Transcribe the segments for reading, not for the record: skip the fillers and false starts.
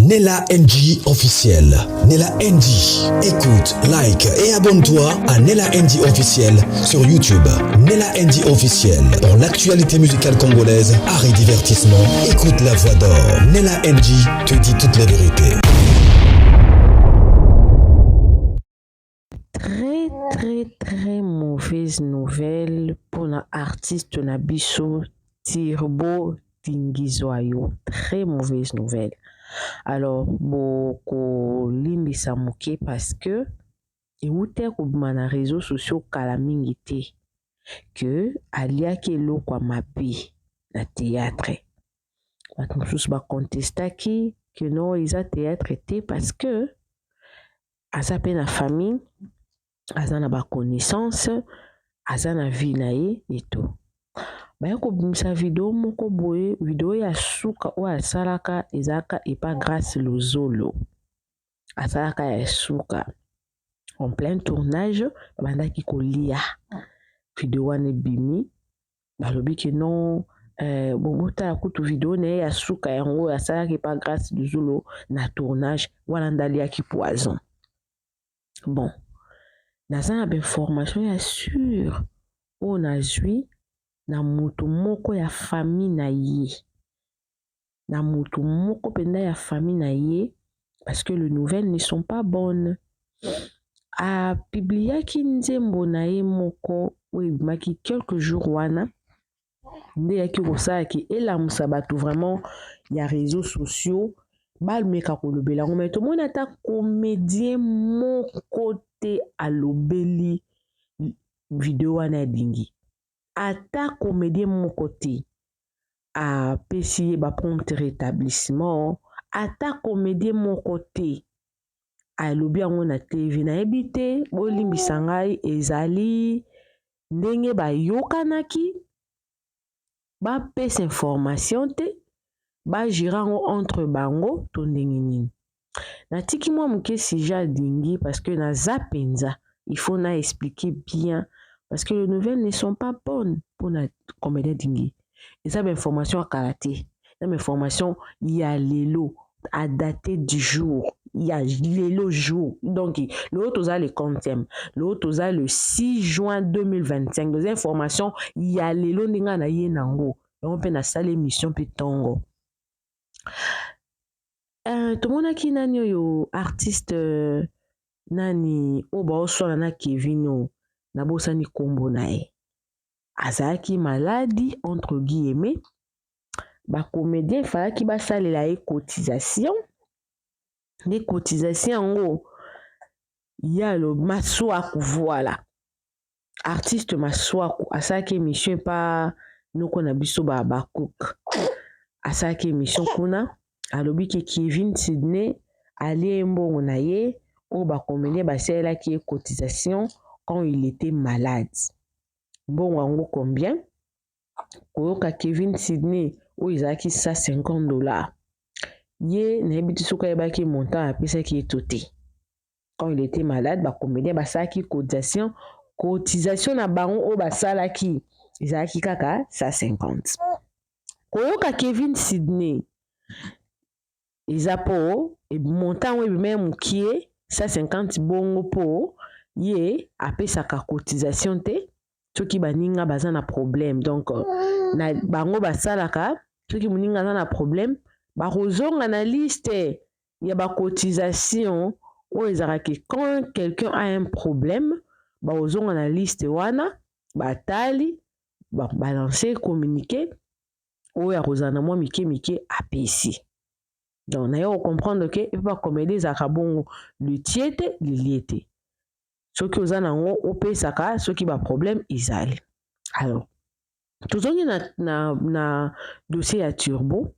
Nella NG officiel. Nella NG. Écoute, like et abonne-toi à Nella NG officiel sur YouTube. Nella NG officiel. Pour l'actualité musicale congolaise, art et divertissement, écoute la voix d'or. Nella NG te dit toute la vérité. Très mauvaise nouvelle pour l'artiste Nabiso Tirbo Tingizwayo. Très mauvaise nouvelle. Alors, beaucoup limbisa moke parce que et où t'es na réseaux sociaux kalamingité que alia ke lo kwa mapi na théâtre. Batumsus ba contesta ki que non ils a théâtre été parce que à sa peine la famille aza na ba connaissance aza na vie na ye et tout. Baya kobimisa video moko boye video ya suka o asalaka ezaka epa grâce lozolo asalaka ya suka en plein tournage bandaki kolia video wana bimi balobi ke non bomota kutu video na ya suka yango asalaka epa grâce lozolo na tournage wana ndaliaki poison. Bon naza na information ya sûr o nazwi na mutu moko ya famille na ye. Na mutu moko penda ya famille na ye parce que les nouvelles ne sont pas bonnes. A publiaki nzembo na ye moko oui maki quelques jours wana nde yaki kosala ki elamusa bato vraiment ya réseaux sociaux balmeka kolobela ngo mais to mona ta comédien moko te alobeli video wana dingi. Ata comédien moko te a pesi ba prompt rétablissement ata comédien moko te a lobi yango na TV na ebite bolimbisa ngai ezali ndenge ba yokanaki ba pesa information te ba girango entre bango to ndenge nini. Na tiki mwa muke sija dingi parce que na zapenza il faut na expliquer bien parce que les nouvelles ne sont pas bonnes pour la comédie dingi. Et ça, l'information à karaté. L'information, il y a l'élo à dater du jour. Il y a l'élo jour. Donc, l'autre a le comptem. L'autre a le 6 juin 2025. Les informations, il y a l'élo n'inga na ye nango. On peut na salle émission pitongo. Tout le monde qui nani yo artiste nani oba osona na Kevino. Nabosani kombo na ye azaki maladie entre guillemets ba comédien fallaki basalela ye cotisation les cotisations ngo ya le Maswaku voilà artiste Maswaku asaki émission pa noko na biso ba cook asaki émission kuna alobi ke Kevin Sydney ali mbongo na ye o ba comédien basalela ki cotisation quand il était malade. Bon, en gros, combien? Koyoka Kevin Sydney, où ils ont acquis ça $50. Yé, n'habite souka ebaki montant à pesa qui est toté. Quand il était malade, bah combien bah ça qui cotisation na baron au basala qui ils ont acquis kaka ça 50. Koyoka Kevin Sydney, ils a po et montant oui même qui est ça 50 bongo po. Ye apesa ka cotisation te soki baninga baza na problème donc na bango basalaka soki moninga aza na problème bakozonga na liste ya ba cotisation oyo ezalaka quand quelqu'un a un problème bakozonga na liste wana batali balancer communiquer oyo akozala na mwa mike apesi donc na yo comprendre que il va comme des akabongo le tiete liliete. Ceux qui ont un pesaka, ceux qui ont un problème, ils allaient. Alors, tout le monde na dossier à Turbo.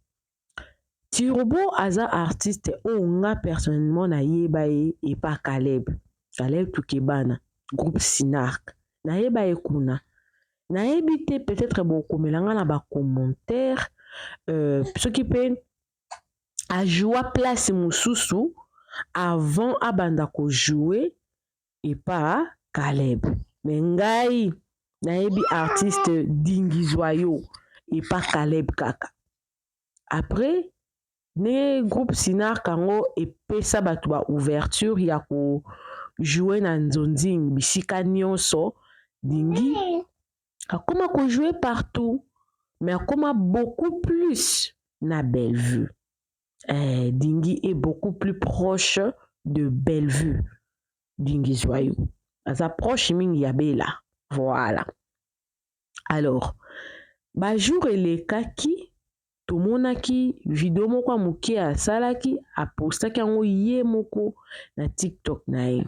Turbo, aza artiste, on a personnellement na yebaye et pas Caleb. Caleb Tukebana, groupe Sinark. Na yebaye kuna. Na yebite peut-être beaucoup, mais là, on a ba commentaire. Ceux qui peuvent à jouer place mususu avant abanda ko jouer. Et pas Caleb. Mais ngai naebi artiste Dingizwayo et pas Caleb kaka. Après ne groupe Sinar kango epesa bato ba ouverture ya ko jouer na nzonzing bisika nyonso Dingi akoma ko jouer partout mais akoma beaucoup plus na Bellevue. Dingi est beaucoup plus proche de Bellevue. Dingi Zoyou. Aza proche mingi ya Bela. Voilà. Alors, ba jour elekaki tomonaki video moko amuke asalaki apostaki yango ye moko na TikTok na ye.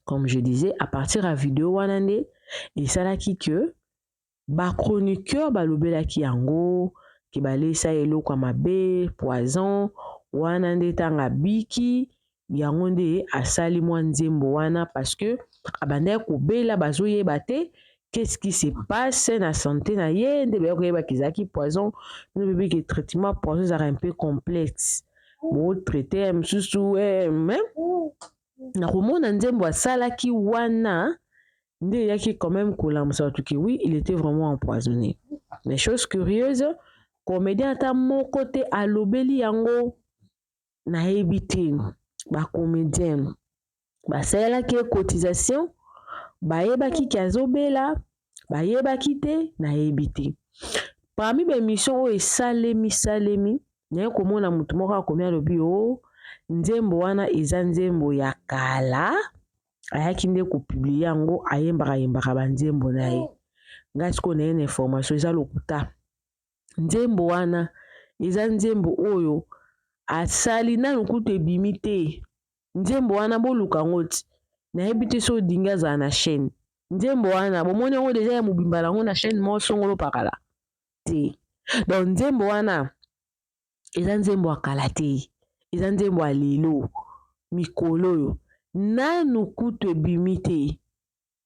Comme je disais, à partir de la vidéo wana nde esalaki que ba chroniqueur balobelaki yango ki balesa eloko mabe poison wana nde tanga biki yango nde asali mwa nzembo wana parce que abandaki kobela bazoyeba te qu'est-ce qui se passe na santé na ye nde bayokoyeba kizaki poison nde bebe ke traitement poison ezaka un peu complexe mo traité msusu même na komona nzembo asalaki wana nde yaki quand même kolamusa bato ki oui il était vraiment empoisonné. Mais chose curieuse comédien ata moko te alobeli yango nayebi te bacomédien basalelaki cotisation bayebaki ki azobela bayebaki te nayebi te. Parmi bémission oyo esalemi naye komona motu moko akomi alobi o nzembo wana eza nzembo ya kala ayaki nde kopublie yango ayembaka banzembo na ye. Ngai sikoyo na ye na information eza lokuta nzembo wana eza nzembo oyo asali nanu kutu ebimi te. Nzembo wana boluka yango ti nayebi te so Dingi azala na chaîne. Nzembo wana bomoni yango deja ya mobimba nango na chaîne moko songolo pakala te. Donc nzembo wana eza nzembo akala te eza nzembo ya lelo mikolo oyo nanu kutu ebimi te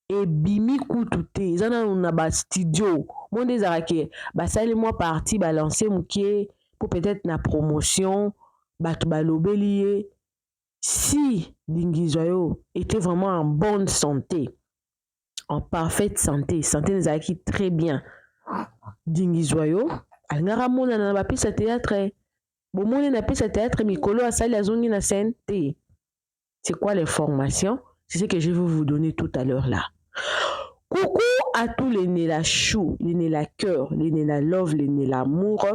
ebimi kutu te eza nanu na bastudio monde ezalaki basali mwa parti balance mokie po peut-être na promotion bato balobeli ye si Dingi Zoyou était vraiment en bonne santé en parfaite santé ezalaki très bien Dingi Zoyou alingaka monana na bapesa théâtre bomoni na pesa théâtre mikolo asali azongi na scène te. C'est quoi l'information? C'est ce que je vais vous donner tout à l'heure là. Coucou à tous les Nela Chou, les Nela Cœur, les Nela Love, les Nela Amour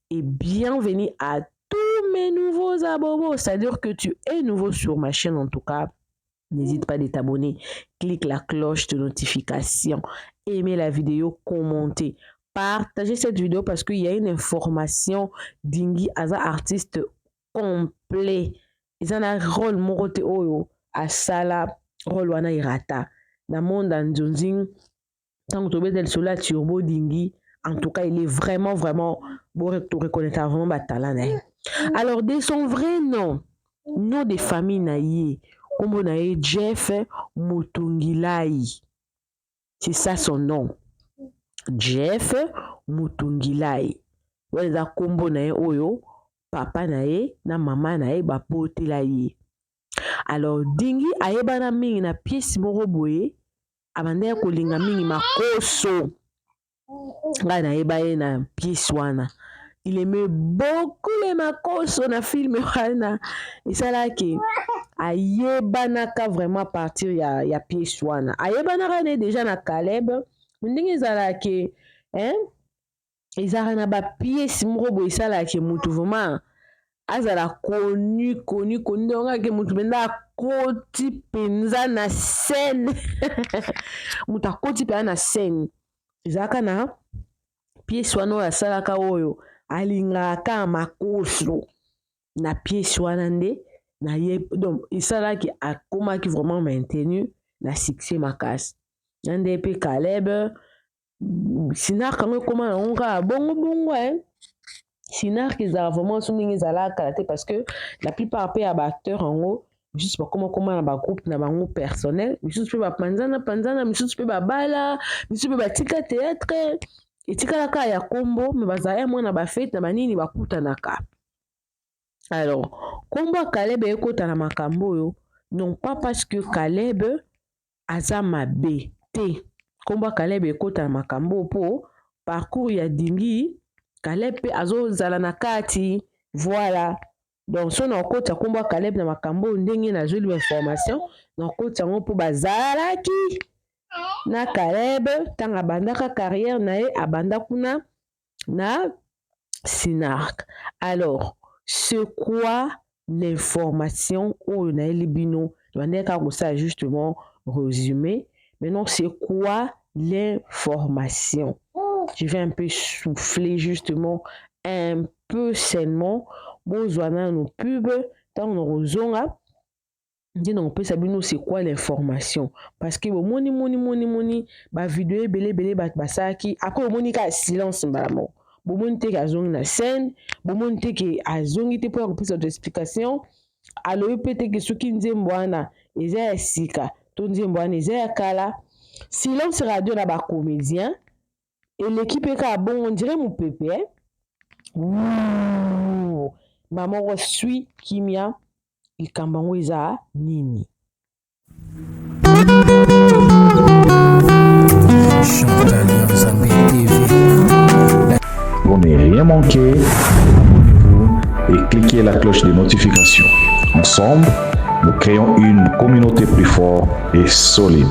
et bienvenue à tous mes nouveaux abonnés. C'est-à-dire que tu es nouveau sur ma chaîne en tout cas. N'hésite pas à t'abonner, clique la cloche de notification, aimez la vidéo, commentez. Partagez cette vidéo parce qu'il y a une information. Dingi Aza artiste complet. Ils ont un rôle morote oyo asala rôle wana irata. Dans monde en Nzonzing tant que tu es sur la turbo Dingi en tout cas il est vraiment bon reconnaître vraiment ba talent. Alors de son vrai nom de famille naïe comme naïe Jeff Mutungilai. C'est ça son nom. Jeff Mutungilai. Weza kombo na ye oyo papa na ye na mama na ye bapotela ye. Alors Dingi ayebana mingi na pièce moko boye abandaya kolinga mingi makoso. Nga na yeba ye na pièce wana. Il aimait beaucoup les makoso na film wana. Esalaki ayebanaka vraiment partir ya pièce wana. Ayebanaka ne déjà na Caleb. Ndenge ezalaki ezalaka na bapiese moko boye esalaki mutu vraiment azala connu ndongaki mutu mpenza akoti mpenza na scène mutu akoti mpenza na scène ezalaka na piese wana oyo asalaka oyo alingaka makoso na piese wana nde na ye donc esalaki akomaki vraiment maintenu na succès makasi nde pe Caleb Sinar kango ekoma nango kaka bongo Sinar ezala vraiment so ndenge ezalaka te parce que la plupart pe ya baacteur yango misusu bakoma na bagroupe na bango personnel misusu mpe bapanzana misusu mpe babala misusu mpe batika théâtre etikalaka ya kombo me bazala mwana bafete na banini bakutanaka. Alors kombo Caleb ekota na makambo oyo non pas parce que Caleb aza mabe te. Kombo Caleb ekota na makambo po parcours ya Dingi Caleb pe azozala na kati Voilà. Donc so na okota komba Caleb na makambo ndenge na zoli information na okota ngo po bazalaki na Caleb tanga bandaka carrière na ye abanda kuna na Synark. Alors, c'est quoi l'information oyo na elibino? Bandeka ko ça justement résumé. Maintenant, c'est quoi l'information? Je vais un peu souffler justement un peu sainement. Bozwana no pub tant no zonga. Ndi na opesa bino c'est quoi l'information? Parce que moni ba vidéo belé basaki après moni ka silence mbalamo. Bomoni te ke azongi na scène, bomoni te ke azongi te po kopesa d'explication. Alobi pe te ke soki nzembo wana eza ya sika to nzembo wana eza ya kala. Silence radio na ba comédien et l'équipe ka bon on dirait mon pépé. Maman reçu kimia ikambango eza nini. Pour ne rien manquer, abonnez-vous et cliquez la cloche de notification. Ensemble, nous créons une communauté plus forte et solide.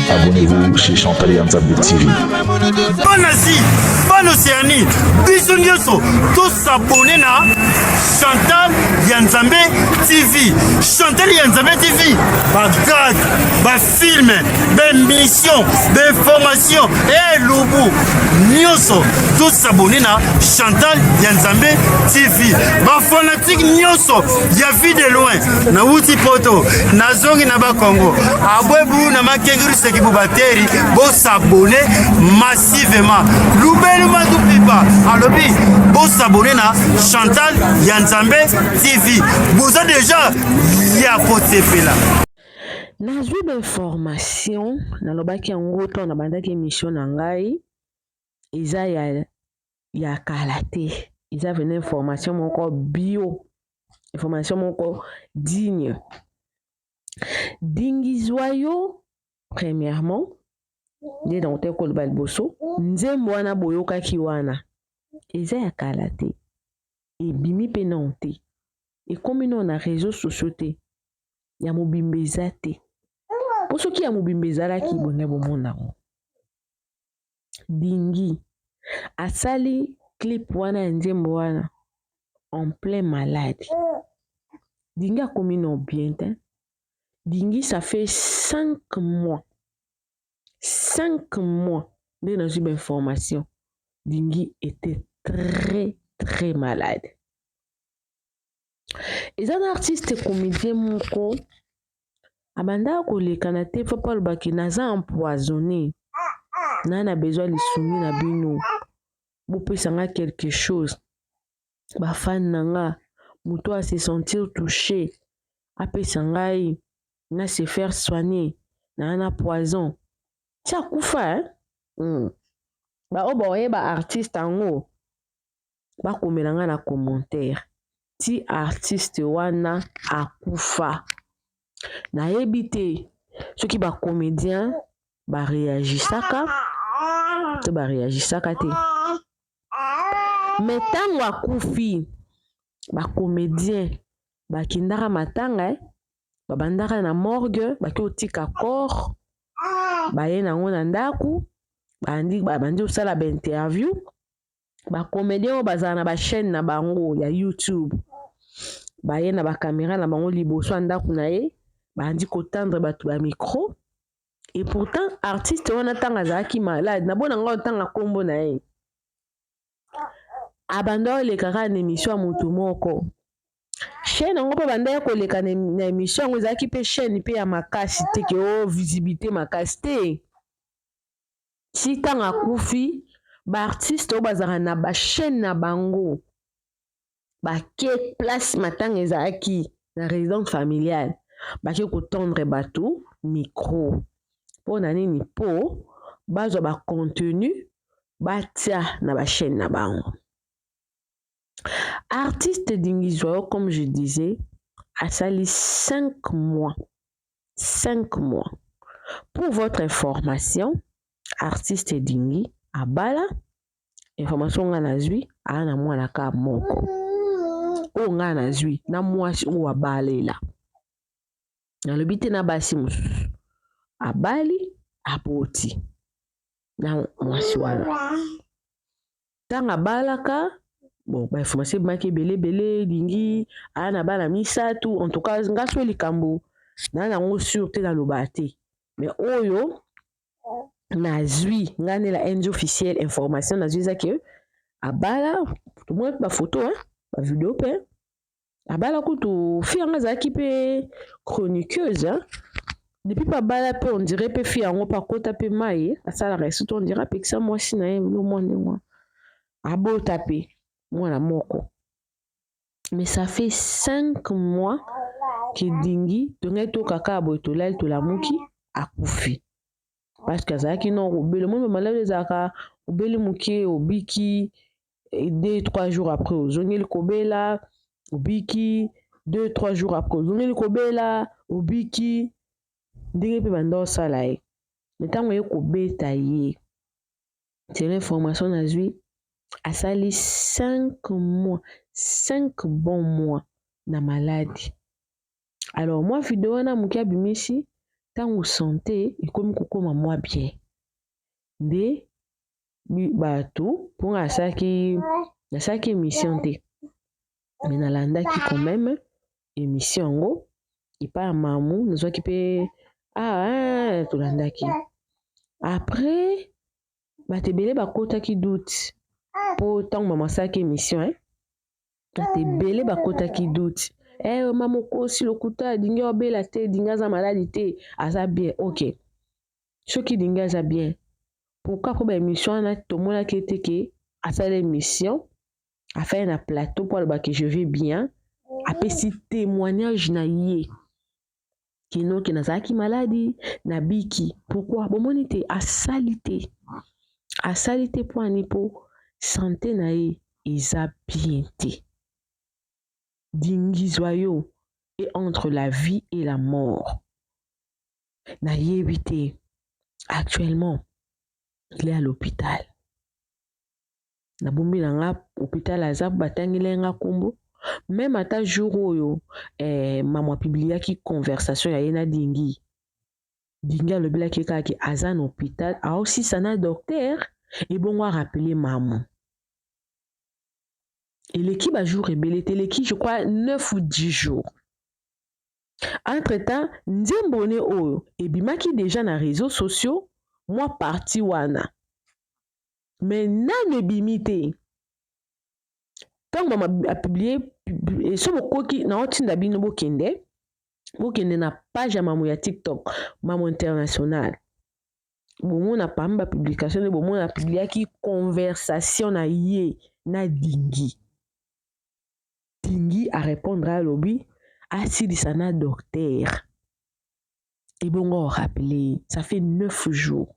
Abonnez-vous chez Chantal Yanzambe TV. Bonne Asie, bonne Océanie, bisous nyonso, tous s'abonner na Chantal Yanzambe TV. Chantal Yanzambe TV, bagad, film, mission, information, et loubou, nyonso, tous s'abonner na Chantal Yanzambe TV. Ba fanatique nyonso, ya vie de loin, na wuti poto, na zongi na ba Congo, abwebu na makenguru seki bubateri, bo s'abonner massivement. Loubelu Madoupipa, alobi, bo s'abonner na Chantal Yanzambe TV. Vous avez déjà ya pote pela. Nazwi d'information nalobaki yango to na bandaki émission na ngai eza ya kala te. Eza vena information moko bio, information moko digne. Dingizwayo premièrement nde na kote koloba liboso nzembo wana boyokaki wana eza ya kala te ebimi mpe nano te ekomi nano na réseaux sociaux te ya mobimba eza te po soki ya mobimba ezalaki bonge bomona yango. Dingi asali clip wana ya nzembo wana en plein malade. Dingi akomi na bien te. Dingi ça fait 5 mois. 5 mois nde nazwi ba information. Dingi était très malade. Eza un artiste comédien moko abanda koleka na te papa lobaki naza empoisonné. Na besoin lisumi na bino. Bopesanga quelque chose. Ba fan nanga muto a se sentir touché. Apesa ngai na se faire soigner na poison. Tia kufa ba oboye ba artiste ango ba komelanga na commentaire. Ti artiste wana akufa. Na yebite soki ba comédien ba réagisaka te. Mais tango akufi ba comédien ba kindaka matanga ba bandaka na morgue ba ki otika corps ba ye nango na ndaku bandi osala ba interview ba comédien o bazala na ba chaîne na bango ya YouTube ba ye na ba caméra na bango liboso ndaku na ye bandi kotendre bato ba micro. Et pourtant artiste wana tanga azalaki malade na bona ngo tanga kombo na ye abanda olekaka na émission ya moto moko chaîne yango mpe banda ya koleka na émission yango ezalaki mpe chaîne mpe ya makasi te ke o visibilité makasi te. Si tanga akufi baartiste oyo bazalaka na bachaîne na bango bake place matanga ezalaki na résidence familiale bake kotendre bato micro mpo na nini mpo bazwa bacontenu batia na bachaîne na bango. Artiste Dingizwayo, comme je disais, a sali 5 mois. 5 mois. Pour votre information, artiste Dingi abala information nga nazwi ana mwana ka moko o nga nazwi na mwasi o abalela nalobi te na basi mosusu abali aboti na mwasi wana tanga balaka bon ba information baki belé Dingi ana bana misatu en tout cas nga so likambo na nango sur te na lobate mais oyo nazwi ngane la NG officielle information nazwi za ke abala tout monde ba photo ba vidéo pe abala kutu fi anga za ki pe chroniqueuse depuis pas bala pe on dirait pe fi yango pa kota pe mai asala resto on dirait pe que ça moi si na lo monde moi abota pe mwana moko mais ça fait 5 mois que Dingi tonga to kaka boto lal to la muki akufi parce que azaki non obele mo malade zaka obele muki obiki 2-3 jours après ozongeli kobela obiki 2-3 jours après ozongeli kobela obiki ndenge pe bando sala ye ntango ye kobeta ye c'est l'information nazwi asali 5 bons mois na maladie. Alors moi vidéo na muki abimisi tango santé ekomi kokoma mwa bien nde bato pour asaki émission te mais nalandaki quand même émission ngo epa ya mamu nazwaki pe tolandaki après bato ebele bakotaki doute po ntango mama asaki émission bato ebele bakotaki doute mama okosi lokuta Dingi obela te Dingi aza maladi te aza bien ok soki Dingi aza bien pourquoi ko ba émission wana tomonaki ete ke asala émission affaire na plateau pour aloba que je vais bien apesi témoignage na ye kino ke nazalaki maladi na biki pourquoi bomoni te asali te po ani po santé na ye eza bien te. Dingi Zoyo est entre la vie et la mort. Naïebité. Actuellement, il est à l'hôpital. Nabombi nanga hôpital azab batangile nga kombo. Même à ta jour oyo, maman publia qui conversation ya yena Dingi. Dingi a le bila ki kaki azan hôpital. A aussi sana docteur. Et bon, on va rappeler maman. Et l'équipe a joué rebelle, l'équipe, je crois, 9 ou 10 jours. Entre-temps, Nzembone Oyo, et Bimaki déjà dans les réseaux sociaux, moi parti wana. Mais nan bimité. Tant que maman a publié, et ce qui n'a pas été bokende na page à maman ya TikTok, maman internationale. Bon, on a pas ma publication, bon, on a publié qui conversation na yé na Dingi. Dingi à répondre à l'objet à Sidisana docteur. Et bon, on rappelé, ça fait 9 jours.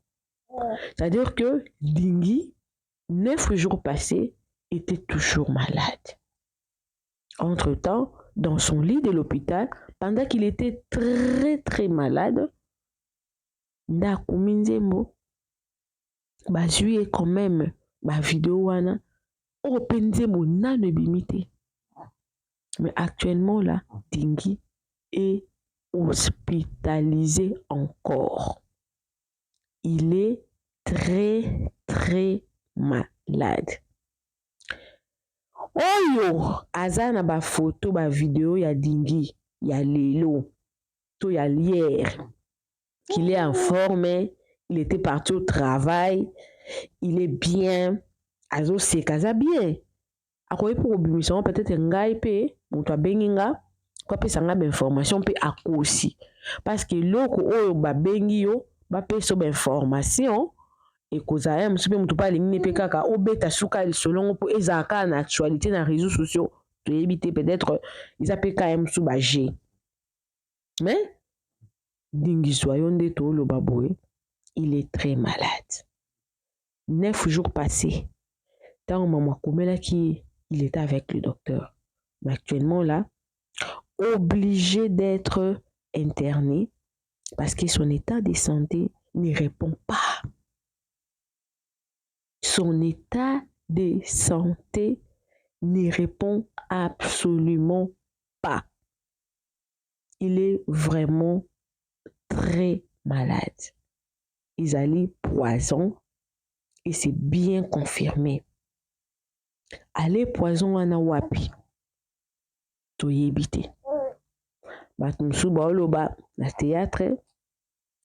C'est-à-dire que Dingi, 9 jours passés, était toujours malade. Entre-temps, dans son lit de l'hôpital, pendant qu'il était très très malade, Ndakuminzembo, bazui quand même, ma vidéo wana, Openzembo n'a ne bimité. Mais actuellement, là, Dingi est hospitalisé encore. Il est très, très malade. Oyo, azana ba photo, ba vidéo, ya Dingi, ya Lelo, to ya hier, qu'il est en forme, il était parti au travail, il est bien, azo se kaza bien. Akoye pour obimission peut-être ngai pe muto abenginga kwa pesa nga ba information pe akosi parce que loko oyo ba bengi yo ba pesa ba information et koza ya musupe muto pa lingi pe kaka obeta suka solongo po ezaka na actualité na réseaux sociaux to éviter peut-être ils appellent quand même sous ba G mais Dingi Zoyo nde to lo baboye il est très malade 9 jours passés tant maman komela qui il était avec le docteur. Mais actuellement, là, obligé d'être interné parce que son état de santé ne répond pas. Son état de santé ne répond absolument pas. Il est vraiment très malade. Ils allaient poison et c'est bien confirmé. Aller poison wana wapi toyebi te. Bato mosusu baoloba na théâtre,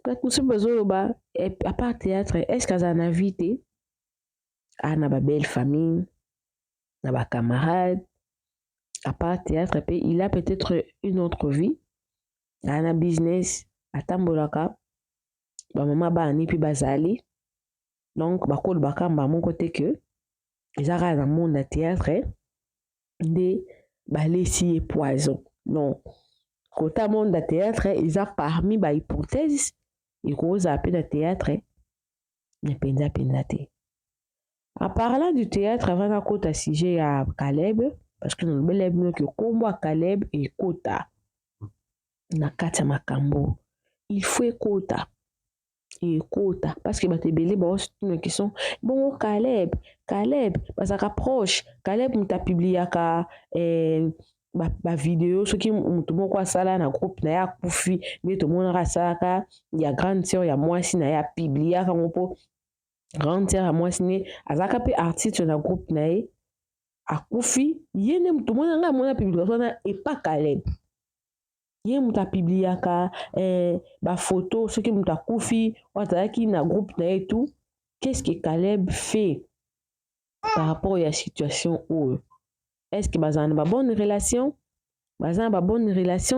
bato mosusu bazoloba à part théâtre, est-ce qu'aza na vie te? Na ba belle famille, na ba camarade, à part théâtre, il a peut-être une autre vie, na business, atambolaka, ba mama bani puis bazali, donc bakolo bakamba mon côté que ezaka na monde na théâtre nde balesi et poison. Non, côté monde na théâtre, eza parmi ba hypothèse et cause appel na théâtre ne penza te. En parlant du théâtre, avant na kota sujet à Caleb, parce que nous belebno que kombo à Caleb et kota na kati makambo. Il faut ekota. Et kota parce que bate belé ba une question bon Caleb parce que proche Caleb muta publiaka ba vidéo ce qui mutu moko asala na groupe na ya kufi mais tout monde rasaka ya grande sœur ya mwasi na ya publiaka ngopo grande sœur ya mwasi ne azaka pe artiste na groupe na ye akufi yene mutu mona nga mona publication na et pas Caleb. Ye muta publiaka ba photo ce qui muta kufi wataki na groupe na et tout. Qu'est-ce que Caleb fait par rapport à la situation où est-ce que bazana ba bonne relation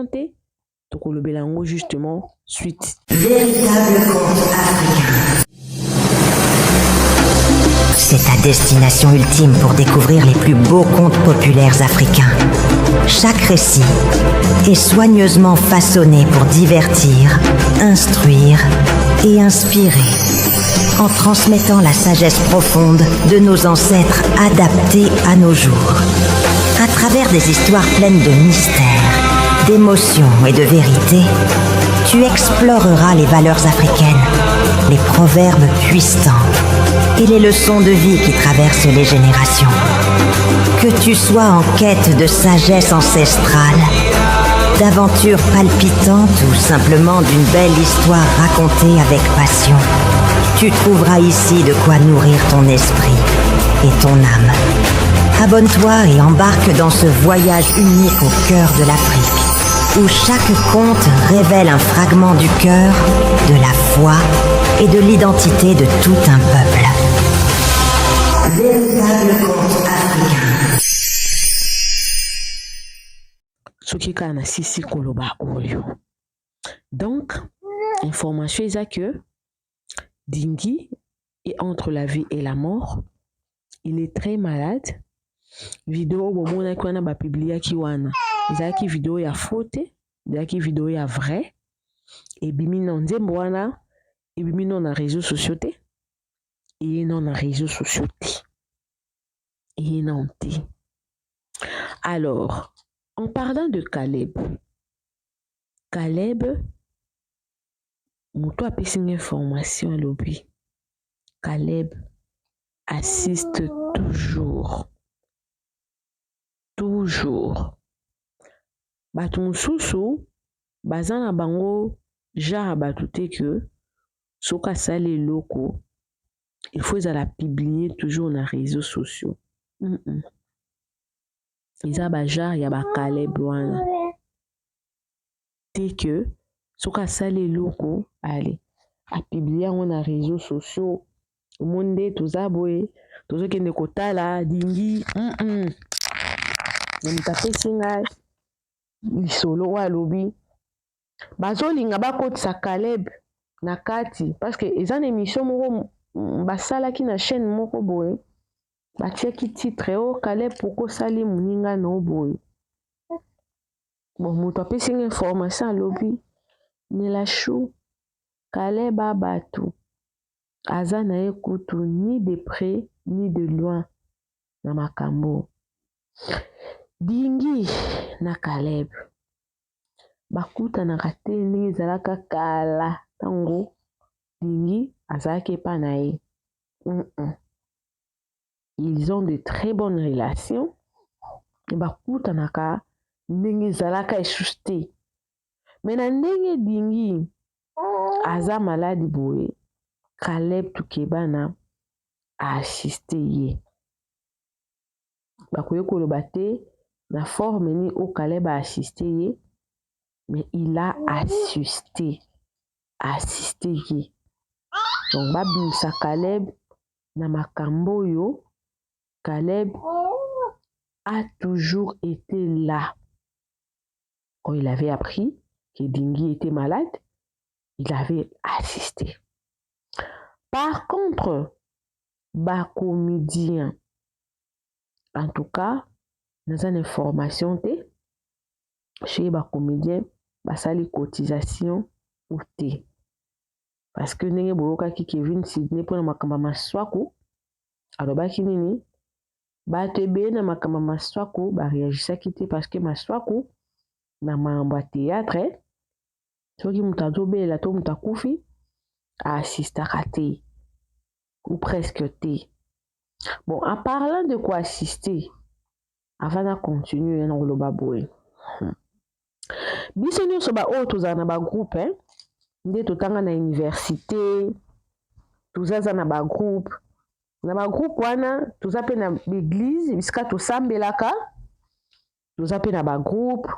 te tokolobelango justement suite. Véritable conte africain. C'est ta destination ultime pour découvrir les plus beaux contes populaires africains. Chaque récit est soigneusement façonné pour divertir, instruire et inspirer, en transmettant la sagesse profonde de nos ancêtres adaptée à nos jours. À travers des histoires pleines de mystères, d'émotions et de vérité, tu exploreras les valeurs africaines, les proverbes puissants et les leçons de vie qui traversent les générations. Que tu sois en quête de sagesse ancestrale, d'aventures palpitantes ou simplement d'une belle histoire racontée avec passion, tu trouveras ici de quoi nourrir ton esprit et ton âme. Abonne-toi et embarque dans ce voyage unique au cœur de l'Afrique, où chaque conte révèle un fragment du cœur, de la foi et de l'identité de tout un peuple. Véritable conte africain. Soki kana sisi koloba oyo. Donc, information est que Dingi est entre la vie et la mort. Il est très malade. Vidéo bomona ki wana ba publia ki wana. Ezaki vidéo ya faute, ezaki vidéo ya vrai. Et bimi na nzembo wana, et bimi na réseaux sociaux te. Et non na réseaux sociaux te. Et non te. Alors, en parlant de Caleb, muto apesi une information à l'obi. Caleb assiste toujours. Bato mosusu baza na bango genre bato te que soka sale loko il faut la publier toujours na réseaux sociaux. Eza ba genre ya ba Caleb wana te que soka sale loko allez a publier on na réseaux sociaux monde toza boye tozokende kotala Dingi namutapesi ngai lisolo wa lobi bazolinga bakotisa Caleb na kati parce que eza na émission moko basalaki na chaîne moko boye batiaki titre o Caleb poko sali moninga no boye bon moto apesi nga information alobi Nelashu Caleb abatu aza na ye kutu ni de près ni de loin na makambo Dingi na Caleb bakutanaka te ndenge ezalaka kala ntango dingi azalaki epai na ye. Ils ont de très bonnes relations. Bakutanaka ndenge ezalaka esusu te. Me na ndenge dingi aza maladi boye, Caleb Tukebana assisté ye. Bakoye koloba te na forme ni o Caleb a assisté ye, mais il a assisté ye. Donc babimisa Caleb na makambo yo. Caleb a toujours été là. Quand il avait appris que Dingi était malade, il avait assisté. Par contre, comédien, en tout cas, dans une information, chez les comédiens, ça les cotisations ou té. Parce que n'est pas ki Kevin Sidney pour makamba maswaku, alors nini batebe na makamba maswaku ba réagissa kité parce que maswaku na mamba théâtre soki mutazo bela to mutakufi assistera te ou presque te. Bon, en parlant de quoi assister, avant de continuer dans le baboui. Biso nyonso ba o tozana ba groupe nde totanga na université, tozaza na ba groupe. Na ba groupe wana toza pe na l'église bisika tosambelaka, toza pe na ba groupe.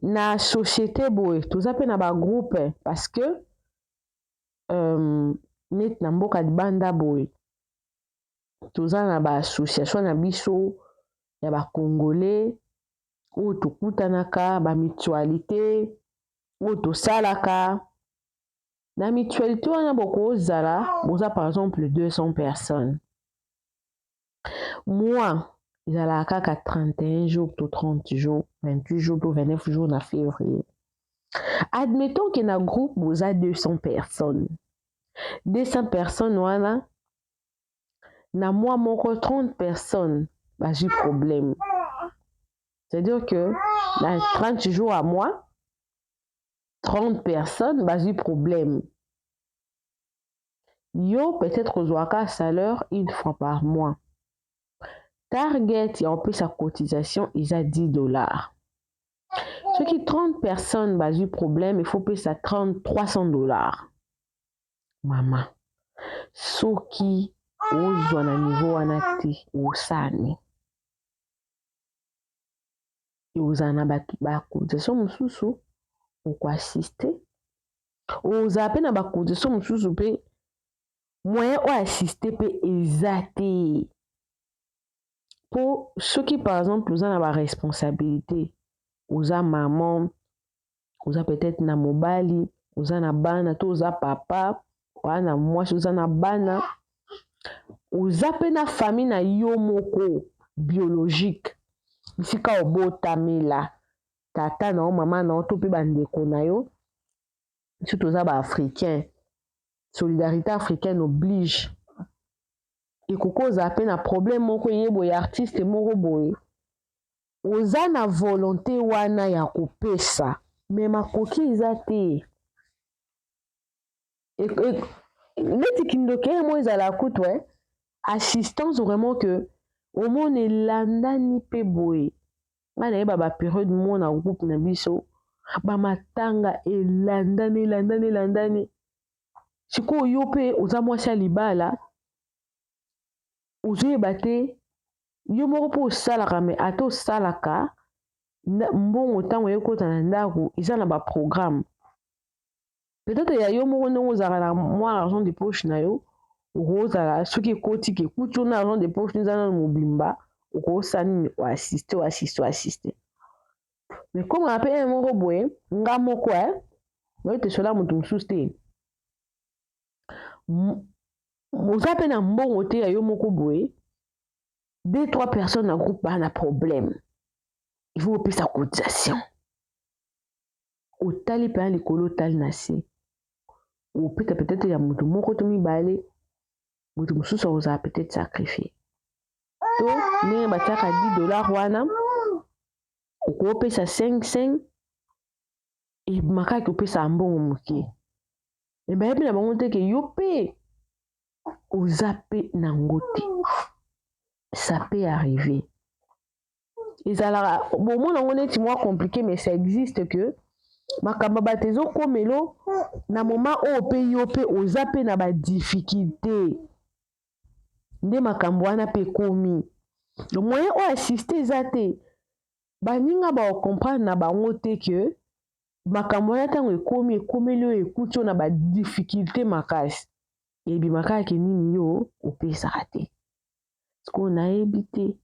Na société boy toza pe na ba groupe parce que net na mboka libanda boy toza na ba association na biso ya ba congolais oyo tokutanaka ba mutualité oyo tosalaka na mutualité wana bokozala boza par exemple 200 personnes. Moi ezalaka kaka 31 jours to 30 jours 28 jours to 29 jours na février. Admettons que na groupe boza 200 personnes. 200 personnes wana na moi moko 30 personnes j'ai problème. C'est-à-dire que dans 30 jours à moi 30 personnes j'ai problème. Yo peut-être ozwaka salaire une fois par mois. Target et on peut sa cotisation ils a $10. Ceux qui 30 personnes j'ai problème il faut payer ça $300. Maman ceux qui ozwa na niveau anati osani ozana ba cotisation mususu oko assister oza pe na ba cotisation mususu pe moyen o assister pe ezate pour ceux qui par exemple oza na ba responsabilité oza maman oza peut-être na mobali oza na bana to oza papa wana mwasi oza na bana oza pe na famille na yo moko biologique bisika obotamela tata na o mama na o to pe bandeko na yo surtout oza ba africain solidarité africaine oblige ekoko oza pe na problème moko ye boye artiste moko boye oza na volonté wana ya kopesa me makoki eza te neti kindoke mo ezala kutu assistance vraiment que au monde elandani pe boye nga nayeba bapériode mo na groupe na biso bamatanga elandani sikoyo yo mpe oza mwasi ya libala ozoyeba te yo moko mpo osalaka me ata osalaka mbongo ntango ekota na ndako eza na baprogramme peut-être ya yo moko ndenge ozalaka na mwa argent de poche na yo okozala soki ekoti ke kutu na argent de poche eza na mobimba okosala nini oassiste mais comme ape moko boye nga moko oyote sola moto mosusu te oza pe na mbongo te ya yo moko boye 2-3 personnes na groupe bana problème il faut opesa cotisation otali mpe na likolo otali na se opesa peut-être ya moto moko to mibale moto mosusu akozala peut-être sacrifié to ndenge batiaka $10 wana okopesa 5 e makaki opesa mbongo moke me bayebi na bango te ke yo mpe oza mpe nango te. Ça peut arriver. Ezalaka bomona ngo neti mwa compliqué mais ça existe que makambo bato ezokomelo na moment oyo mpe yo mpe oza mpe na badifficulté nde makambo wana mpe ekomi. Le moyen oyo assiste eza te baninga baocomprendre na bango te ke makambo wana ntango ekomeli oyo ekuti oyo na badifficulté makasi ebimaka yake nini yo opesaka te sikoyo nayebi te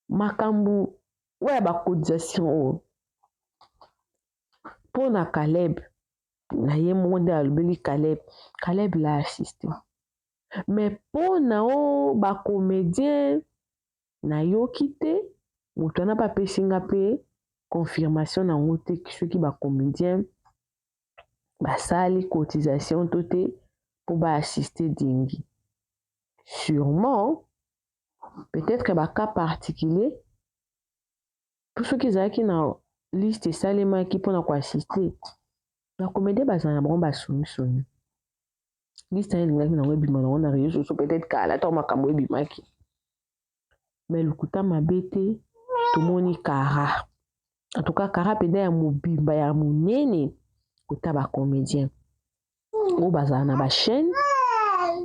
makambo oyo ya bacotisation oyo mpo na Caleb na ye moko nde alobeli Caleb la assiste mais mpo na o bacomédien nayoki te moto wana bapesinga mpe confirmation nango te soki bacomédien basali cotisation to te mpo baassiste dingi. Sûrement peut-être baka particulier mpo soki ezalaki na liste esalemaki mpona koassiste bacomédien bazala na bango basomisoni liste ayo elingaki nango ebima nango na réseau sociaux peut-être kala ntango makambo ebimaki mais lokuta mabe te tomoni Kara en tout cas Kara mpenza ya mobimba ya monene kota bacomédien oyo bazala na bachaîne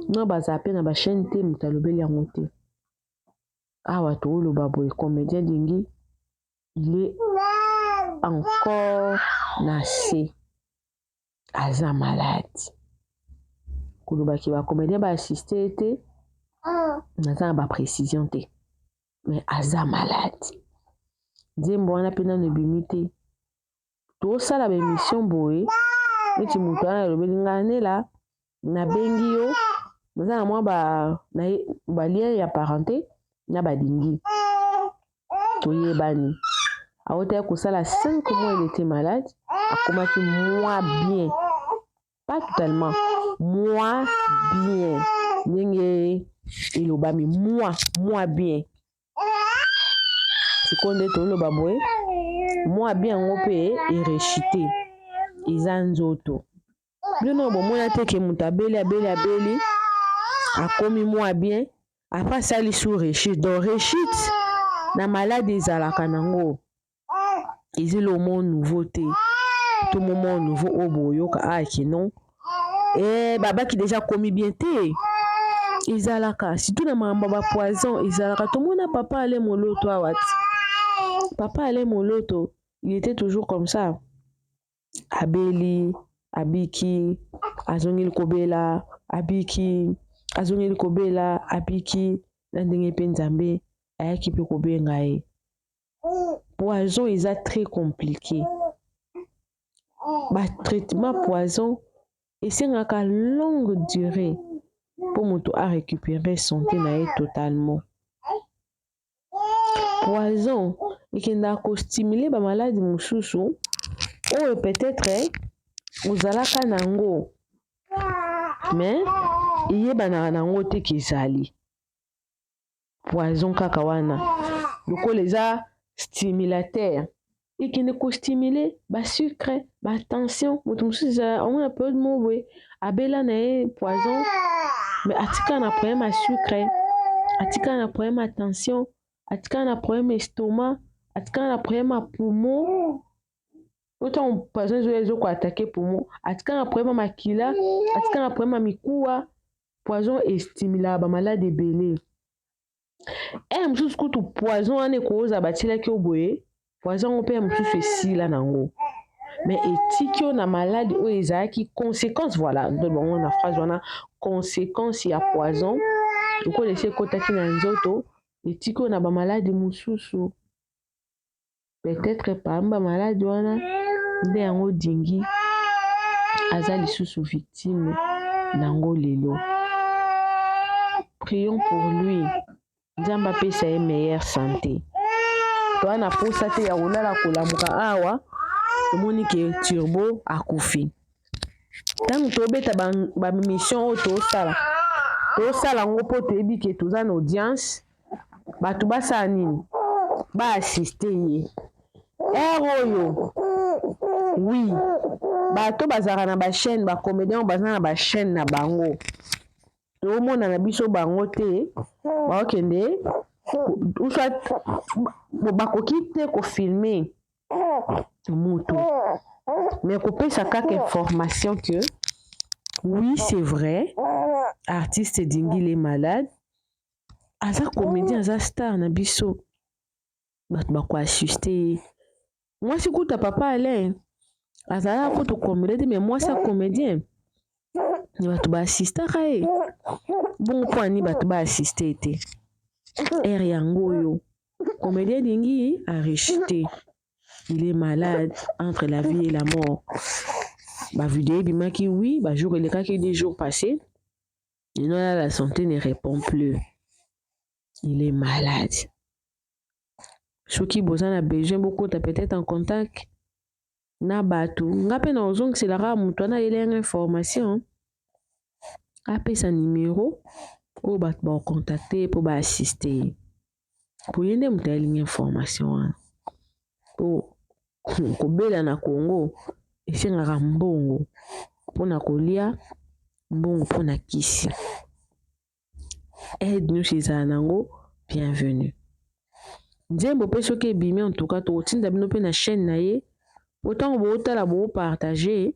no bazala mpe na bachaîne te moto alobeli yango te awa tooloba boye comédien dingi il est encore na se aza malade kolobaki bacomédien baassiste te naza na baprécision te mais aza malade nzembo wana mpe nano ebimi te tosala baémission boye neti moto wana alobeli ngai nela nabengi yo naza na mwa balien ya parenté na badingi toyebani aotaya kosala 5 mois il était malade akomaki moi bien pas totalement moi bien ndenge elobami moi bien sikoyo nde toloba boye moi bien yango mpe erechite eza nzoto bino bomona te ke moto abeli akomi moi bien afa asali sous rechite donc rechite na malade ezalaka nango ezili omo nouveau te to moment nouveau oyo boyoka aki non babaki déjà komi bien te ezalaka surtout na makambo bapoison ezalaka tomona papa ale moloto awati papa ale moloto il était toujours comme ça abeli abiki azongeli kobela abiki azongeli kobela abiki na ndenge mpe nzambe ayaki mpe kobenga ye poison eza très compliqué batraitement poison esengaka longue durée mpo moto arécupérer santé na ye totalement. Poison ekendaka kostimule bamaladi mosusu oyo peut-être ozalaka nango mais eyebanaka nango te kezali poison kaka wana lokola eza stimulateur ekende kostimule basucre batension moto mosusu ezala omona periode moko boye abela na ye poison mais atikala na problème ya sucre atikala na problème ya tension atikala na problème ya estomac atikala na problème ya poumon otango poison ezokoatake poumon atikala na problème ya makila atikala na problème ya mikuwa poison estimulaka bamalade ebele mosusu kutu poison wana ekoza batilaki yo boye poison ngo mpe ya mosusu esila nango mais etiki yo na maladi oyo ezalaki conséquence voilà bango na phrase wana conséquence ya poison lokola esi ekotaki na nzoto etiki yo na bamaladi mosusu peut-être parmi bamaladi wana nde yango dingi aza lisusu victime nango lelo. Prions pour lui nzambe apesa ye meilleure santé toa na posa te ya kolala kolamuka awa tomoni ke Turbo akufi ntango tobeta bamission oyo tosala yango mpo toyebi ke toza na audience bato basala nini baassiste ye ere oyo oui bato bazalaka na bachaîne bacomédien baza na bachaîne na bango toomona na biso bango te baokende soit bakoki te kofilme moto mais kopesa kaka information que oui c'est vrai artiste Dingil est malade aza comédien aza star na biso bato bakoassiste mwasi kuta papa Alain azala kutu comédien mais mwasi comédien bato baassistaka ye bongo mpo ani bato baassiste te ere yango oyo comédien Dingil a rejeté il est malade entre la vie et la mort vidéo bimaki oui jour elekaki des jours passés et non la santé ne répond plus il est malade soki boza na besoin beaucoup ta peut-être en contact na bato nga pe na ozongiselaka moto wana yelenga information apesa numéro oyo bato baocontacte mpo baassiste po ye nde moto ayelinga information wana po kobela na Congo esengaka mbongo mpona kolia mbongo mpona kisi aide nous ezala nango bienvenue nzembo mpe soki ebimi en tout cas tokotinda bino mpe na chaîne na ye otango bootala boopartage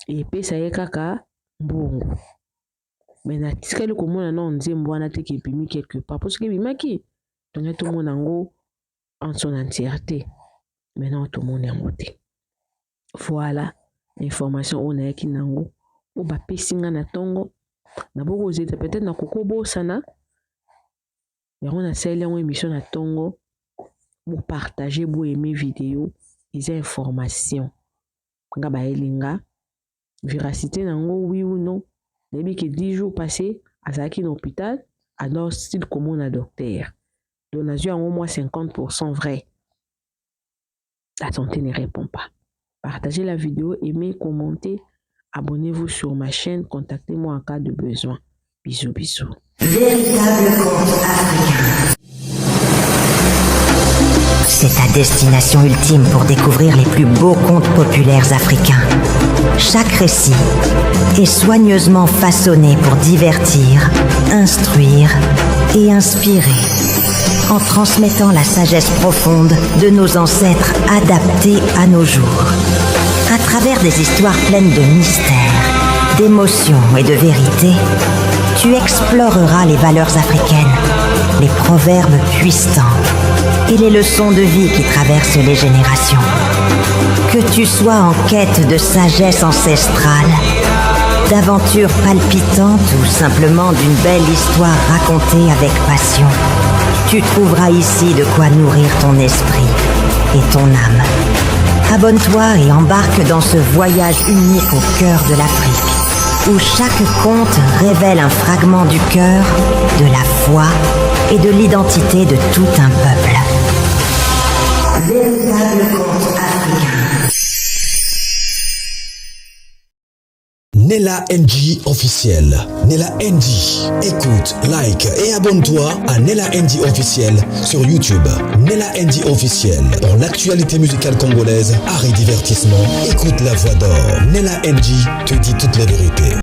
epesa ye kaka mbongo me natikali komona na nzembo wana te ebimi quelque part po soki ebimaki tongai tomona yango en son entièreté maintenant tomona yango te voilà information oyo nayaki nango oyo bapesi nga na ntongo nabokozeta peut-être na kokobosana yango nasaleli yango émission na ntongo bopartage boaime video eza information nga bayelinga véracité nango oui ou non nayebi ke 10 jours passé azalaki na hôpital alors style komona docteur donc nazwi yango moi 50% vrai la santé ne répond pas. Partagez la vidéo, aimez, commentez, abonnez-vous sur ma chaîne, contactez-moi en cas de besoin. Bisous, bisous. Véritable conte africain. C'est ta destination ultime pour découvrir les plus beaux contes populaires africains. Chaque récit est soigneusement façonné pour divertir, instruire et inspirer, en transmettant la sagesse profonde de nos ancêtres adaptée à nos jours. À travers des histoires pleines de mystères, d'émotions et de vérité, tu exploreras les valeurs africaines, les proverbes puissants et les leçons de vie qui traversent les générations. Que tu sois en quête de sagesse ancestrale, d'aventures palpitantes ou simplement d'une belle histoire racontée avec passion, tu trouveras ici de quoi nourrir ton esprit et ton âme. Abonne-toi et embarque dans ce voyage unique au cœur de l'Afrique, où chaque conte révèle un fragment du cœur, de la foi et de l'identité de tout un peuple. Véritable conte africain. Nella NG officiel. Nella NG. Écoute, like et abonne-toi à Nella NG officiel sur YouTube. Nella NG officiel. Pour l'actualité musicale congolaise, art et divertissement, écoute la voix d'or. Nella NG te dit toutes les vérités.